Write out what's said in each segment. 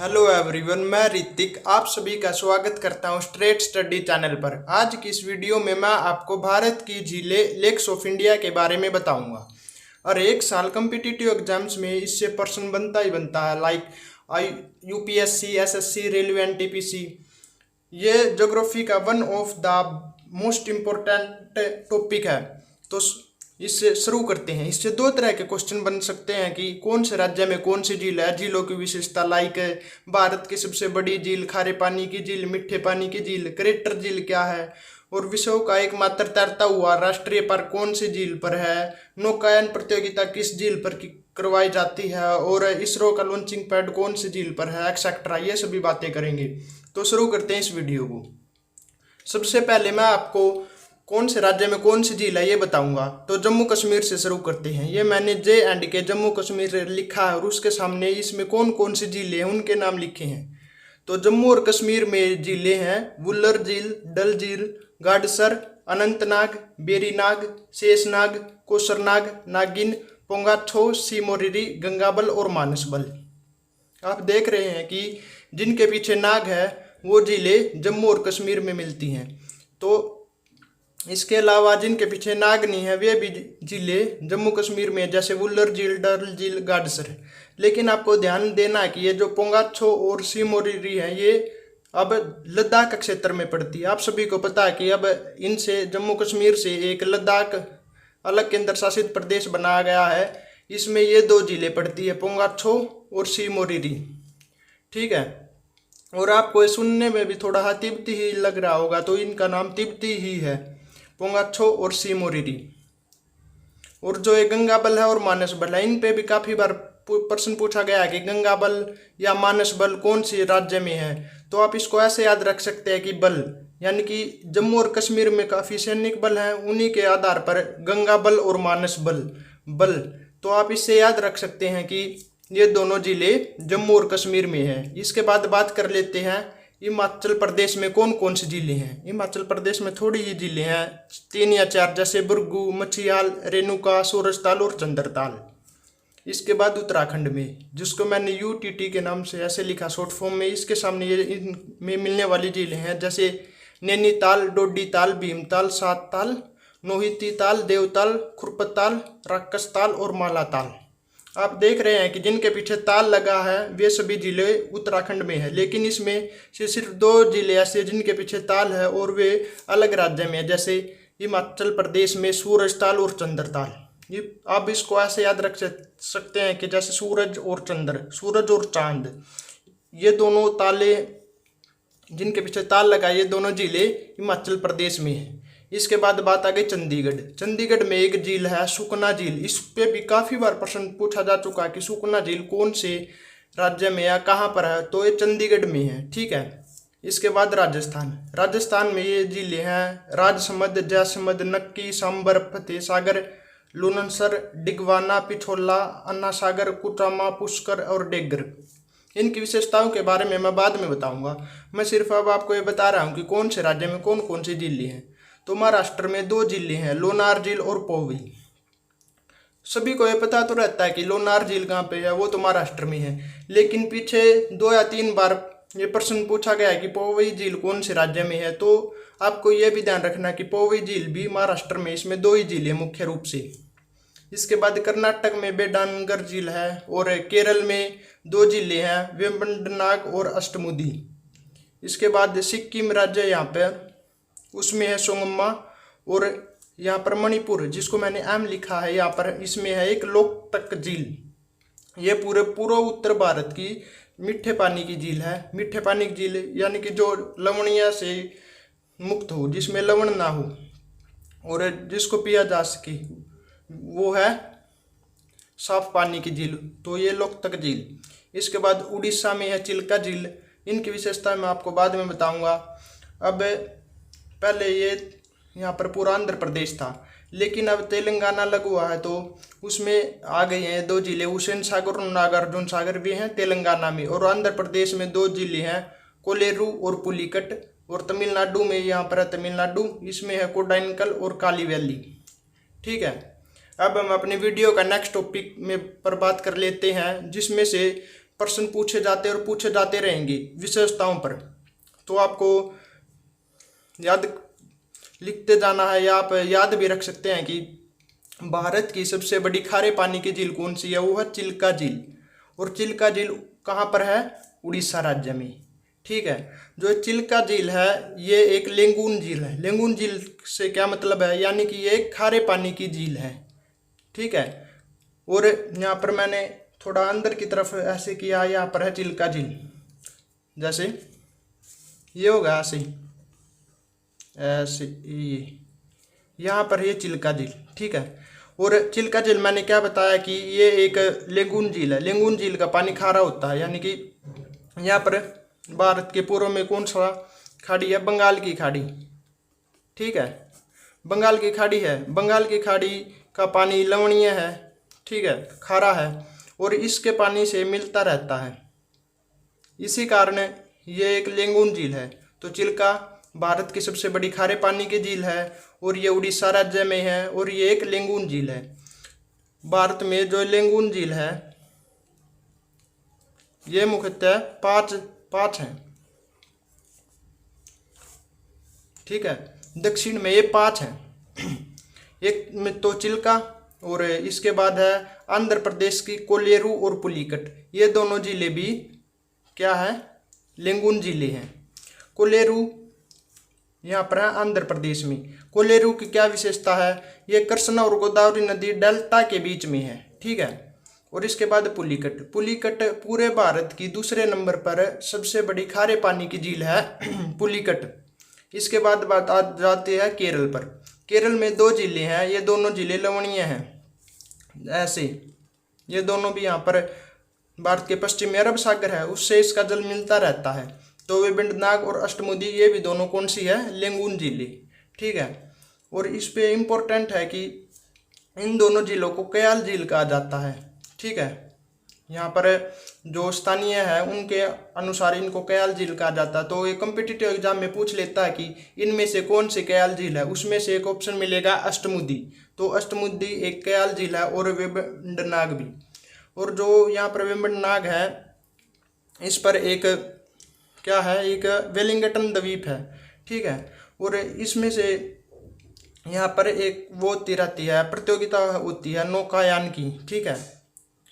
Hello everyone, मैं ऋतिक आप सभी का स्वागत करता हूं स्ट्रेट स्टडी चैनल पर। आज की इस वीडियो में मैं आपको भारत की झीलें लेक्स ऑफ इंडिया के बारे में बताऊंगा। और एक साल कम्पिटिटिव एग्जाम्स में इससे प्रश्न बनता ही बनता है, like UPSC, SSC, railway, NTPC. ये ज्योग्राफी का one of the most important topic है। तो इससे शुरू करते हैं। इससे दो तरह के क्वेश्चन बन सकते हैं कि कौन से राज्य में कौन सी झील है, झीलों की विशेषता, लाइक भारत की सबसे बड़ी झील, खारे पानी की झील, मीठे पानी की झील, क्रेटर झील क्या है, और विश्व का एकमात्र तैरता हुआ राष्ट्रीय पार्क कौन सी झील पर है, नौकायन प्रतियोगिता किस झील पर करवाई जाती है, और इसरो का लॉन्चिंग पैड कौन सी झील पर है, एक्सेट्रा। ये सभी बातें करेंगे। तो शुरू करते हैं इस वीडियो को। सबसे पहले मैं आपको कौन से राज्य में कौन सी झील है ये बताऊंगा। तो जम्मू कश्मीर से शुरू करते हैं। ये मैंने J&K जम्मू कश्मीर लिखा है और उसके सामने इसमें कौन कौन सी झीलें हैं उनके नाम लिखे हैं। तो जम्मू और कश्मीर में झीलें हैं वुल्लर झील, डल झील, गाडसर, अनंतनाग, बेरीनाग, शेषनाग, कोसरनाग, नागिन, पोंगाछो, सीमोरिरी, गंगाबल और मानसबल। आप देख रहे हैं कि जिनके पीछे नाग है वो झीलें जम्मू और कश्मीर में मिलती हैं। तो इसके अलावा जिनके पीछे नाग नहीं है वे भी झीलें जम्मू कश्मीर में, जैसे वुल्लर झील, डल झील, गाडसर। लेकिन आपको ध्यान देना है कि ये जो पोंगाछो और सीमोरिरी है ये अब लद्दाख क्षेत्र में पड़ती है। आप सभी को पता है कि अब इनसे जम्मू कश्मीर से एक लद्दाख अलग केंद्र शासित प्रदेश बनाया गया है। इसमें ये दो झीलें पड़ती है, पोंगाछो और सीमोरिरी। ठीक है। और आपको ये सुनने में भी थोड़ा तिब्बती ही लग रहा होगा, तो इनका नाम तिब्बती ही है, पोंगाछो और सीमोरिरी। और जो ये गंगाबल है और मानसबल है, इन पे भी काफ़ी बार प्रश्न पूछा गया है कि गंगाबल या मानसबल कौन सी राज्य में है। तो आप इसको ऐसे याद रख सकते हैं कि बल, यानी कि जम्मू और कश्मीर में काफ़ी सैनिक बल हैं, उन्हीं के आधार पर गंगाबल और मानसबल बल। तो आप इससे याद रख सकते हैं कि ये दोनों जिले जम्मू और कश्मीर में है। इसके बाद बात कर लेते हैं हिमाचल प्रदेश में कौन कौन सी झीलें हैं। हिमाचल प्रदेश में थोड़ी ही झीलें हैं, 3 या 4, जैसे बुरगू, मछियाल, रेणुका, सूरजताल और चंद्रताल। इसके बाद उत्तराखंड में, जिसको मैंने यूटीटी के नाम से ऐसे लिखा शॉर्ट फॉर्म में, इसके सामने ये इनमें मिलने वाली झीलें हैं, जैसे नैनीताल, डोडीताल, भीमताल, सातताल, नोहितीताल, देवताल, खुरपताल, राक्षसताल और मालाताल। आप देख रहे हैं कि जिनके पीछे ताल लगा है वे सभी जिले उत्तराखंड में है, लेकिन इसमें से सिर्फ 2 जिले ऐसे जिनके पीछे ताल है और वे अलग राज्य में है, जैसे हिमाचल प्रदेश में सूरजताल और चंद्रताल। ये आप इसको ऐसे याद रख सकते हैं कि जैसे सूरज और चंद्र, सूरज और चांद, ये दोनों ताले जिनके पीछे ताल लगा ये दोनों जिले हिमाचल प्रदेश में है। इसके बाद बात आ गई चंडीगढ़। चंडीगढ़ में एक झील है सुकना झील। इस पे भी काफ़ी बार प्रश्न पूछा जा चुका है कि सुकना झील कौन से राज्य में या कहाँ पर है, तो ये चंडीगढ़ में है। ठीक है। इसके बाद राजस्थान में ये झीलें हैं राजसमंद, जयसमंद, नक्की, सांबर, फतेह सागर, लुनसर, डिगवाना, पिछोला, अन्ना सागर, कुचामा, पुष्कर और डेगर। इनकी विशेषताओं के बारे में मैं बाद में बताऊंगा। मैं सिर्फ अब आपको ये बता रहा हूँ कि कौन से राज्य में कौन कौन सी झीलें हैं। तो महाराष्ट्र में 2 झीलें हैं, लोनार झील और पोवई। सभी को ये पता तो रहता है कि लोनार झील कहाँ पे है, वो तो महाराष्ट्र में है। लेकिन पीछे 2 या 3 बार ये प्रश्न पूछा गया है कि पोवई झील कौन से राज्य में है। तो आपको ये भी ध्यान रखना कि पोवई झील भी महाराष्ट्र में, इसमें 2 ही झीलें मुख्य रूप से। इसके बाद कर्नाटक में बेडानगर झील है और केरल में 2 झीलें हैं, वेम्बनाड और अष्टमुदी। इसके बाद सिक्किम राज्य यहाँ पे उसमें है सोंगम्मा, और यहाँ पर मणिपुर, जिसको मैंने एम लिखा है यहाँ पर, इसमें है एक लोकटक झील। ये पूर्व उत्तर भारत की मीठे पानी की झील है। मीठे पानी की झील यानी कि जो लवणीय से मुक्त हो, जिसमें लवण ना हो और जिसको पिया जा सके, वो है साफ पानी की झील। तो ये लोकटक झील। इसके बाद उड़ीसा में है चिल्का झील। इनकी विशेषता मैं आपको बाद में बताऊंगा। अब पहले ये यहाँ पर पूरा आंध्र प्रदेश था, लेकिन अब तेलंगाना लगा हुआ है, तो उसमें आ गई हैं 2 जिले, हुसैन सागर और नागार्जुन सागर भी हैं तेलंगाना में। और आंध्र प्रदेश में 2 जिले हैं, कोलेरू और पुलिकट। और तमिलनाडु में यहाँ पर है तमिलनाडु, इसमें है कोडाइनकल और काली वैली। ठीक है। अब हम अपनी वीडियो का नेक्स्ट टॉपिक में पर बात कर लेते हैं, जिसमें से प्रश्न पूछे जाते और पूछे जाते रहेंगे विशेषताओं पर, तो आपको याद लिखते जाना है या आप याद भी रख सकते हैं कि भारत की सबसे बड़ी खारे पानी की झील कौन सी है, वो है चिल्का झील। और चिल्का झील कहाँ पर है, उड़ीसा राज्य में। ठीक है, जो चिल्का झील है ये एक लेंगुन झील है। लेंगुन झील से क्या मतलब है, यानी कि ये एक खारे पानी की झील है। ठीक है, और यहाँ पर मैंने थोड़ा अंदर की तरफ ऐसे किया, यहाँ पर है चिल्का झील, जैसे ये होगा ऐसे ऐसे, ये यहाँ पर ये चिल्का झील। ठीक है, और चिल्का झील मैंने क्या बताया कि ये एक लेंगुन झील है। लेंगुन झील का पानी खारा होता है, यानी कि यहाँ पर भारत के पूर्व में कौन सा खाड़ी है, बंगाल की खाड़ी। ठीक है, बंगाल की खाड़ी है। बंगाल की खाड़ी का पानी लवणीय है, ठीक है, खारा है, और इसके पानी से मिलता रहता है, इसी कारण ये एक लेंगुन झील है। तो चिल्का भारत की सबसे बड़ी खारे पानी की झील है और ये उड़ीसा राज्य में है, और ये एक लेंगुन झील है। भारत में जो लेंगुन झील है ये मुख्यतः पाँच हैं। ठीक है, दक्षिण में ये 5 हैं। एक में तो चिल्का, और इसके बाद है आंध्र प्रदेश की कोलेरू और पुलिकट। ये दोनों जिले भी क्या है, लेंगुन जिले हैं। कोलेरू यहाँ पर है आंध्र प्रदेश में। कोलेरू की क्या विशेषता है, ये कृष्णा और गोदावरी नदी डेल्टा के बीच में है। ठीक है, और इसके बाद पुलिकट। पुलिकट पूरे भारत की दूसरे नंबर पर सबसे बड़ी खारे पानी की झील है पुलिकट। इसके बाद बात आ जाती है केरल पर। केरल में 2 जिले हैं, ये दोनों जिले लवणीय हैं। ऐसे ये दोनों भी यहाँ पर भारत के पश्चिम में अरब सागर है, उससे इसका जल मिलता रहता है। तो वेम्बनाड और अष्टमुदी ये भी दोनों कौन सी है, लेंगुन जिले। ठीक है, और इस पे इम्पोर्टेंट है कि इन दोनों जिलों को कयाल झील कहा जाता है। ठीक है, यहाँ पर जो स्थानीय है उनके अनुसार इनको कयाल झील कहा जाता है। तो ये कॉम्पिटिटिव एग्जाम में पूछ लेता है कि इनमें से कौन सी कयाल झील है, उसमें से एक ऑप्शन मिलेगा अष्टमुदी। तो अष्टमुदी एक कयाल झील है, और वेम्बनाड भी। और जो यहाँ पर वेम्बनाड है इस पर एक क्या है, एक वेलिंगटन द्वीप है। ठीक है, और इसमें से यहाँ पर एक वो होती रहती है, प्रतियोगिता होती है नौकायान की। ठीक है,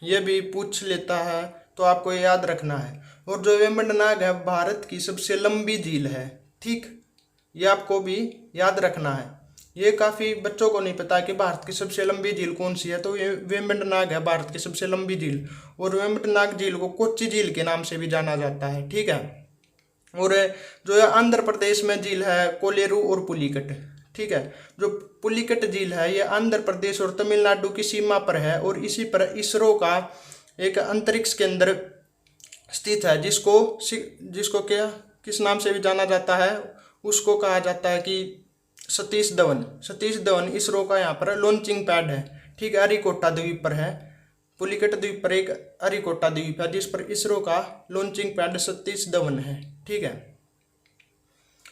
ये भी पूछ लेता है, तो आपको याद रखना है। और जो वेम्बनाड है भारत की सबसे लंबी झील है। ठीक, ये आपको भी याद रखना है। ये काफ़ी बच्चों को नहीं पता कि भारत की सबसे लंबी झील कौन सी है, तो ये वेम्बनाड है भारत की सबसे लंबी झील। और वेम्बनाड झील को कोच्चि झील के नाम से भी जाना जाता है। ठीक है, और जो आंध्र प्रदेश में झील है कोलेरू और पुलिकट। ठीक है, जो पुलिकट झील है ये आंध्र प्रदेश और तमिलनाडु की सीमा पर है, और इसी पर इसरो का एक अंतरिक्ष केंद्र स्थित है, जिसको क्या किस नाम से भी जाना जाता है, उसको कहा जाता है कि सतीश धवन इसरो का यहाँ पर लॉन्चिंग पैड है। ठीक है, अरिकोटा द्वीप पर है, पुलिकट द्वीप पर एक अरिकोटा द्वीप है जिस पर इसरो का लॉन्चिंग पैड सतीश धवन है। ठीक है,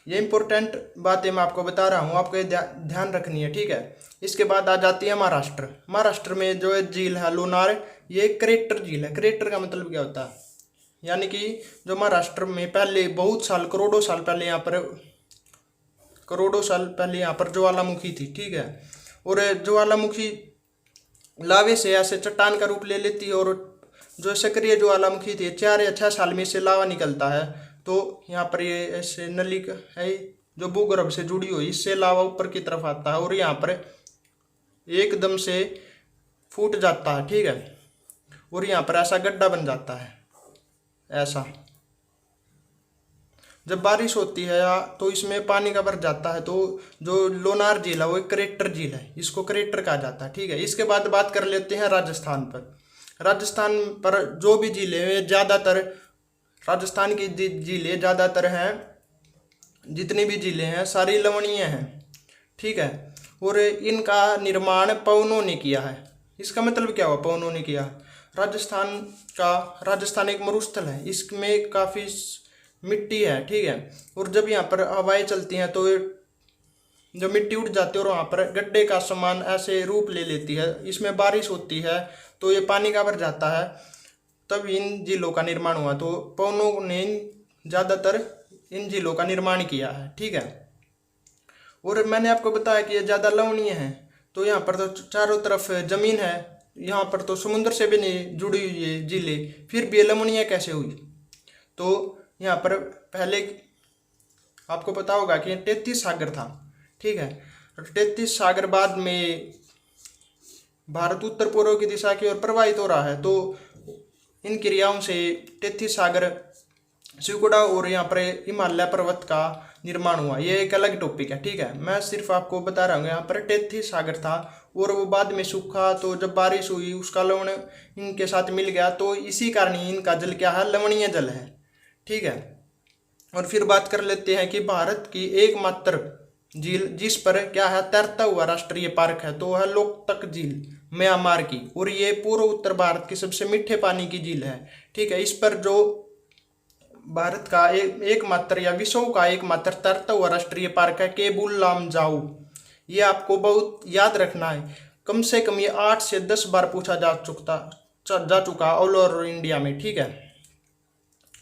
ये इंपॉर्टेंट बातें मैं आपको बता रहा हूँ, आपको ध्यान रखनी है। ठीक है, इसके बाद आ जाती है महाराष्ट्र। महाराष्ट्र में जो झील है लोनार, ये क्रेटर झील है। क्रेटर का मतलब क्या होता है, यानी कि जो महाराष्ट्र में पहले बहुत साल करोड़ों साल पहले यहाँ पर ज्वालामुखी थी। ठीक है, और ज्वालामुखी लावे से ऐसे चट्टान का रूप ले लेती है, और जो सक्रिय ज्वालामुखी थी 4 या 6 साल में से लावा निकलता है। तो यहाँ पर ये ऐसे नली है जो भूगर्भ से जुड़ी हुई, इससे लावा ऊपर की तरफ आता है और यहाँ पर एकदम से फूट जाता है। ठीक है, और यहाँ पर ऐसा गड्ढा बन जाता है। ऐसा जब बारिश होती है तो इसमें पानी का भर जाता है, तो जो लोनार झील है वो एक क्रेटर झील है, इसको क्रेटर कहा जाता है। ठीक है, इसके बाद बात कर लेते हैं राजस्थान पर। राजस्थान पर जो भी झीलें हैं ज़्यादातर, राजस्थान की झीलें ज़्यादातर हैं, जितनी भी झीलें हैं सारी लवणीय हैं। ठीक है, और इनका निर्माण पवनों ने किया है। इसका मतलब क्या हुआ, पवनों ने किया। राजस्थान एक मरुस्थल है, इसमें काफ़ी मिट्टी है। ठीक है, और जब यहाँ पर हवाएं चलती हैं तो जो मिट्टी उड़ जाती है और वहाँ पर गड्ढे का समान ऐसे रूप ले लेती है, इसमें बारिश होती है तो ये पानी का भर जाता है। तब इन झीलों का निर्माण हुआ। तो पवनों ने ज़्यादातर इन झीलों का निर्माण किया है, ठीक है। और मैंने आपको बताया कि ये ज़्यादा लवणीय है, तो यहाँ पर तो चारों तरफ ज़मीन है, यहाँ पर तो समुद्र से भी नहीं जुड़ी हुई है झीलें, फिर भी लवणीय कैसे हुई? तो यहाँ पर पहले आपको पता होगा कि 33 सागर था, ठीक है। 33 सागर बाद में भारत उत्तर पूर्व की दिशा की ओर प्रवाहित हो रहा है, तो इन क्रियाओं से 33 सागर सिकुड़ा और यहाँ पर हिमालय पर्वत का निर्माण हुआ। ये एक अलग टॉपिक है, ठीक है। मैं सिर्फ आपको बता रहा हूँ यहाँ पर 33 सागर था और वो बाद में सूखा, तो जब बारिश हुई उसका लवण इनके साथ मिल गया, तो इसी कारण ही इनका जल क्या है, लवणीय जल है, ठीक है। और फिर बात कर लेते हैं कि भारत की एकमात्र झील जिस पर क्या है तैरता हुआ राष्ट्रीय पार्क है, तो है लोकतक झील म्यांमार की, और ये पूर्व उत्तर भारत की सबसे मीठे पानी की झील है, ठीक है। इस पर जो भारत का एकमात्र या विश्व का एकमात्र तैरता हुआ राष्ट्रीय पार्क है केबुल लामजाओ। ये आपको बहुत याद रखना है, कम से कम ये 8 से 10 बार पूछा जा चुका ऑल ओवर इंडिया में, ठीक है।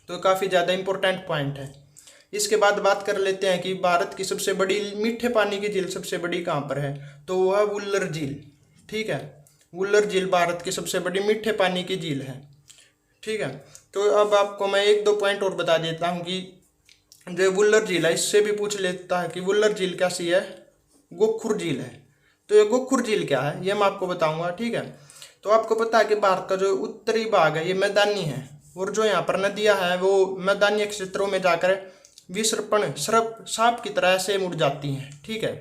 तो काफ़ी ज़्यादा इंपॉर्टेंट पॉइंट है। इसके बाद बात कर लेते हैं कि भारत की सबसे बड़ी मीठे पानी की झील सबसे बड़ी कहाँ पर है, तो वह है वुल्लर झील, ठीक है। वुल्लर झील भारत की सबसे बड़ी मीठे पानी की झील है, ठीक है। तो अब आपको मैं 1-2 पॉइंट और बता देता हूँ कि जो वुल्लर झील है, इससे भी पूछ लेता है कि वुल्लर झील कैसी है, गोखुर झील है। तो ये गोखुर झील क्या है, ये मैं आपको बताऊंगा, ठीक है। तो आपको पता है कि भारत का जो उत्तरी भाग है ये मैदानी है, और जो यहाँ पर नदियाँ हैं वो मैदानी क्षेत्रों में जाकर विसर्पण सांप की तरह से मुड़ जाती हैं, ठीक है।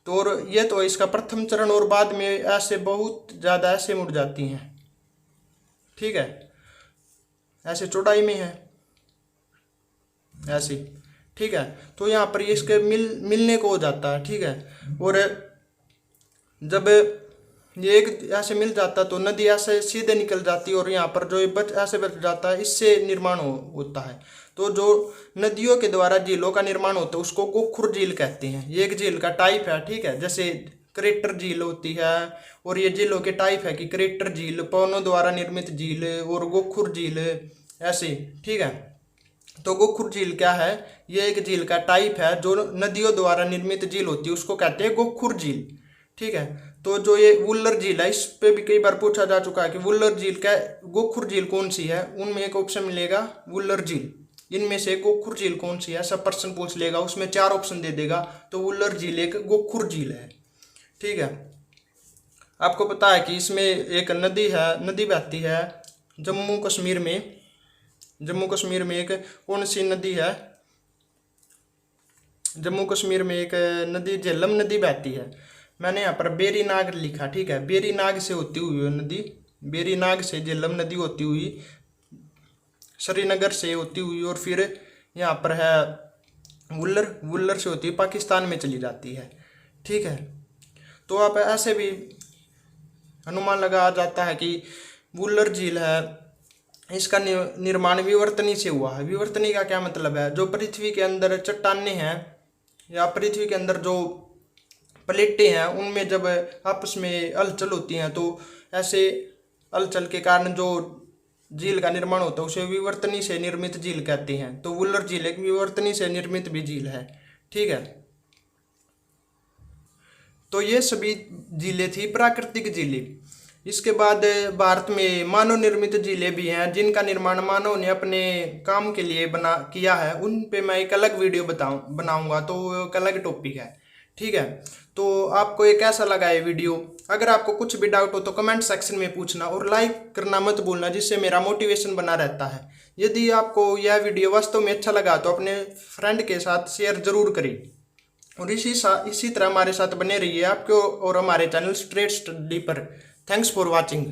तो और ये तो इसका प्रथम चरण, और बाद में ऐसे बहुत ज़्यादा ऐसे मुड़ जाती हैं, ठीक है। ऐसे चौड़ाई में है ऐसी, ठीक है। तो यहाँ पर इसके मिलने को हो जाता है, ठीक है। और जब ये एक ऐसे मिल जाता तो नदी ऐसे सीधे निकल जाती, और यहाँ पर जो ऐसे बच जाता है, इससे निर्माण होता है। तो जो नदियों के द्वारा झीलों का निर्माण होता है उसको गोखुर झील कहते हैं। ये एक झील का टाइप है, ठीक है। जैसे क्रेटर झील होती है, और ये झीलों के टाइप है कि क्रेटर झील, पवनों द्वारा निर्मित झील और गोखुर झील, ऐसे, ठीक है। तो गोखुर झील क्या है, ये एक झील का टाइप है जो नदियों द्वारा निर्मित झील होती है, उसको कहते हैं गोखुर झील, ठीक है। तो जो ये वुल्लर झील है, इस पे भी कई बार पूछा जा चुका है कि वुल्लर झील क्या, गोखुर झील कौन सी है, उनमें एक ऑप्शन मिलेगा वुल्लर झील, इनमें से गोखुर झील कौन सी है, सब पर्सन पूछ लेगा, उसमें 4 ऑप्शन दे देगा, तो वुल्लर झील एक गोखुर झील है, ठीक है। आपको पता है कि इसमें एक नदी है, नदी बहती है जम्मू कश्मीर में एक कौन सी नदी है, जम्मू कश्मीर में एक नदी झेलम नदी बहती है। मैंने यहाँ पर बेरीनाग लिखा, ठीक है। बेरीनाग से होती हुई नदी, बेरीनाग से झेलम नदी होती हुई श्रीनगर से होती हुई, और फिर यहाँ पर है वुल्लर से होती हुई पाकिस्तान में चली जाती है, ठीक है। तो आप ऐसे भी अनुमान लगाया जाता है कि वुल्लर झील है, इसका निर्माण विवर्तनी से हुआ है। विवर्तनी का क्या मतलब है, जो पृथ्वी के अंदर चट्टानें हैं या पृथ्वी के अंदर जो प्लेटें हैं, उनमें जब आपस में हलचल होती हैं, तो ऐसे हलचल के कारण जो झील का निर्माण होता है उसे विवर्तनी से निर्मित झील कहते हैं। तो वुल्लर झील एक विवर्तनी से निर्मित भी झील है, ठीक है। तो ये सभी झीलें थी प्राकृतिक झीलें। इसके बाद भारत में मानव निर्मित झीलें भी हैं, जिनका निर्माण मानव ने अपने काम के लिए किया है। उन पे मैं एक अलग वीडियो बनाऊंगा, तो एक अलग टॉपिक है, ठीक है। तो आपको ये कैसा लगा ये वीडियो? अगर आपको कुछ भी डाउट हो तो कमेंट सेक्शन में पूछना, और लाइक करना मत भूलना, जिससे मेरा मोटिवेशन बना रहता है। यदि आपको यह वीडियो वास्तव में अच्छा लगा तो अपने फ्रेंड के साथ शेयर जरूर करें, और इसी तरह हमारे साथ बने रहिए आपके और हमारे चैनल स्ट्रेट स्टडी पर। Thanks for watching.